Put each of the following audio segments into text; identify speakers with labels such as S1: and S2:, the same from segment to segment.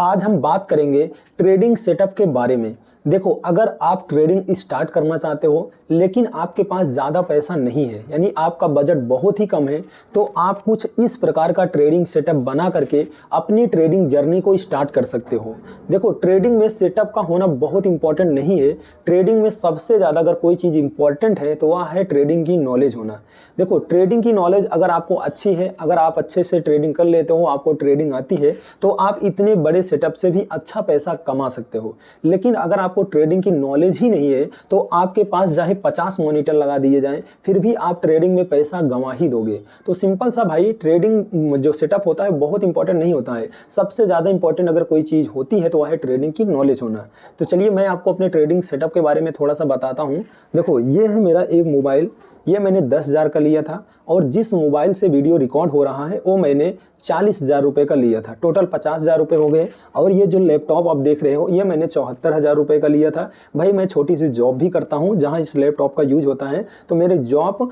S1: आज हम बात करेंगे ट्रेडिंग सेटअप के बारे में। देखो, अगर आप ट्रेडिंग स्टार्ट करना चाहते हो लेकिन आपके पास ज़्यादा पैसा नहीं है, यानी आपका बजट बहुत ही कम है, तो आप कुछ इस प्रकार का ट्रेडिंग सेटअप बना करके अपनी ट्रेडिंग जर्नी को स्टार्ट कर सकते हो। देखो, ट्रेडिंग में सेटअप का होना बहुत इंपॉर्टेंट नहीं है। ट्रेडिंग में सबसे ज़्यादा अगर कोई चीज़ इंपॉर्टेंट है तो वह है ट्रेडिंग की नॉलेज होना। देखो, ट्रेडिंग की नॉलेज अगर आपको अच्छी है, अगर आप अच्छे से ट्रेडिंग कर लेते हो, आपको ट्रेडिंग आती है, तो आप इतने बड़े सेटअप से भी अच्छा पैसा कमा सकते हो। लेकिन अगर आपको ट्रेडिंग की नॉलेज ही नहीं है तो आपके पास चाहे 50 मॉनिटर लगा दिए जाएं, फिर भी आप ट्रेडिंग में पैसा गंवा ही दोगे। तो सिंपल सा भाई, ट्रेडिंग जो सेटअप होता है बहुत इंपॉर्टेंट नहीं होता है। सबसे ज़्यादा इंपॉर्टेंट अगर कोई चीज़ होती है तो वह है ट्रेडिंग की नॉलेज होना। तो चलिए मैं आपको अपने ट्रेडिंग सेटअप के बारे में थोड़ा सा बताता हूँ। देखो, ये है मेरा एक मोबाइल, ये मैंने 10,000 का लिया था, और जिस मोबाइल से वीडियो रिकॉर्ड हो रहा है वो मैंने 40,000 रुपये का लिया था। टोटल 50,000 रुपये हो गए। और ये जो लैपटॉप आप देख रहे हो, ये मैंने 74,000 रुपये का लिया था। भाई, मैं छोटी सी जॉब भी करता हूँ जहाँ इस लैपटॉप का यूज होता है, तो मेरे जॉब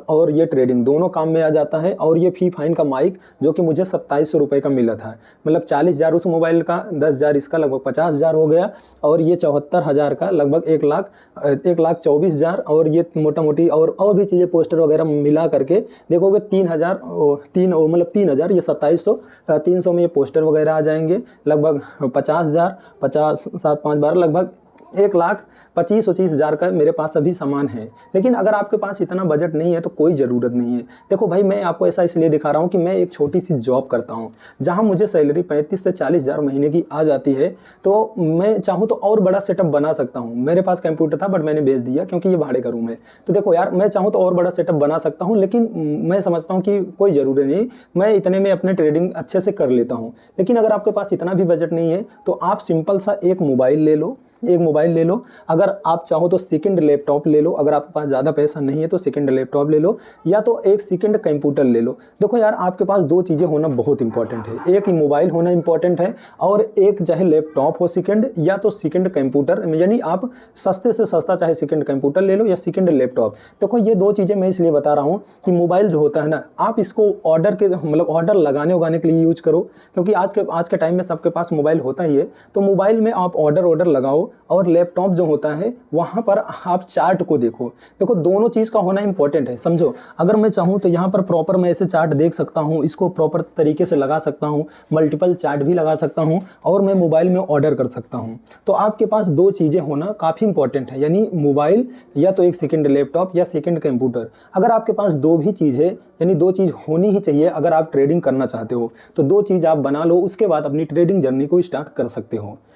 S1: और ये ट्रेडिंग दोनों काम में आ जाता है। और ये फी फाइन का माइक जो कि मुझे 2700 रुपये का मिला था, मतलब 40,000 उस मोबाइल का, 10,000 इसका, लगभग 50,000 हो गया। और ये 74,000 का लगभग 1,24,000, और ये मोटा मोटी और भी चीज़ें पोस्टर वगैरह मिला करके देखोगे 3,000, मतलब 3,000, ये 2700, 300 में ये पोस्टर वगैरह आ जाएंगे। लगभग 50,000, 50, 7, 5, 12, लगभग 1,25,000 का मेरे पास अभी सामान है। लेकिन अगर आपके पास इतना बजट नहीं है तो कोई ज़रूरत नहीं है। देखो भाई, मैं आपको ऐसा इसलिए दिखा रहा हूँ कि मैं एक छोटी सी जॉब करता हूँ जहाँ मुझे सैलरी 35 से 40,000 महीने की आ जाती है। तो मैं चाहूँ तो और बड़ा सेटअप बना सकता हूँ। मेरे पास कंप्यूटर था बट मैंने बेच दिया क्योंकि ये भाड़े का रूम है। तो देखो यार, मैं चाहूँ तो और बड़ा सेटअप बना सकता हूँ, लेकिन मैं समझता हूँ कि कोई ज़रूरी नहीं, मैं इतने में अपने ट्रेडिंग अच्छे से कर लेता हूँ। लेकिन अगर आपके पास इतना भी बजट नहीं है तो आप सिंपल सा एक मोबाइल ले लो, अगर आप चाहो तो सेकंड लैपटॉप ले लो। अगर आपके पास ज़्यादा पैसा नहीं है तो सेकंड लैपटॉप ले लो, या तो एक सेकंड कंप्यूटर ले लो। देखो यार, आपके पास दो चीज़ें होना बहुत इंपॉर्टेंट है। एक ही मोबाइल होना इंपॉर्टेंट है, और एक चाहे लैपटॉप हो सेकंड, या तो सेकंड कंप्यूटर, यानी आप सस्ते से सस्ता चाहे सेकंड कंप्यूटर ले लो या सेकंड लैपटॉप। देखो, ये दो चीज़ें मैं इसलिए बता रहा हूँ कि मोबाइल जो होता है ना, आप इसको ऑर्डर लगाने उगाने के लिए यूज करो, क्योंकि आज के टाइम में सबके पास मोबाइल होता ही है। तो मोबाइल में आप ऑर्डर लगाओ, और लैपटॉप जो होता है वहाँ पर आप चार्ट को देखो। देखो, दोनों चीज़ का होना इंपॉर्टेंट है, समझो। अगर मैं चाहूँ तो यहाँ पर प्रॉपर मैं ऐसे चार्ट देख सकता हूँ, इसको प्रॉपर तरीके से लगा सकता हूँ, मल्टीपल चार्ट भी लगा सकता हूँ, और मैं मोबाइल में ऑर्डर कर सकता हूँ। तो आपके पास दो चीज़ें होना काफ़ी इंपॉर्टेंट है, यानी मोबाइल या तो एक सेकंड लैपटॉप या सेकंड कंप्यूटर। अगर आपके पास दो भी चीज़ है, यानी दो चीज़ होनी ही चाहिए अगर आप ट्रेडिंग करना चाहते हो, तो दो चीज़ आप बना लो, उसके बाद अपनी ट्रेडिंग जर्नी को स्टार्ट कर सकते हो।